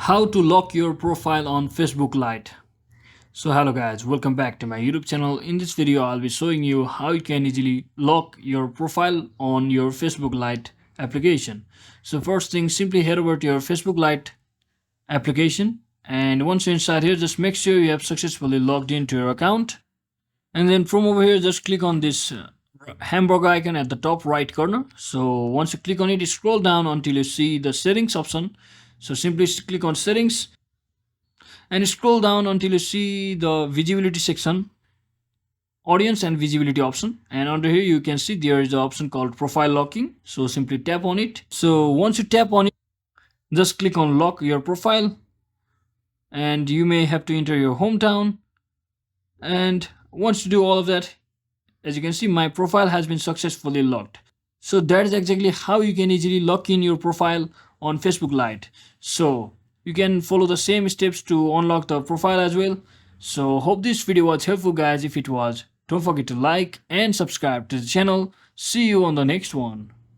How to lock your profile on Facebook Lite. So hello guys, welcome back to my YouTube channel. In this video I'll be showing you how you can easily lock your profile on your Facebook Lite application. So first thing, simply head over to your Facebook Lite application, and once you're inside here, just make sure you have successfully logged into your account. And then from over here, just click on this hamburger icon at the top right corner. So once you click on it, scroll down until you see the settings option. So simply click on settings and scroll down until you see the visibility section, audience and visibility option, and under here you can see there is the option called profile locking. So simply tap on it. So once you tap on it, just click on lock your profile, and you may have to enter your hometown. And once you do all of that, as you can see, my profile has been successfully locked. So that is exactly how you can easily lock in your profile on Facebook Lite. So you can follow the same steps to unlock the profile as well. So hope this video was helpful guys. If it was, don't forget to like and subscribe to the channel. See you on the next one.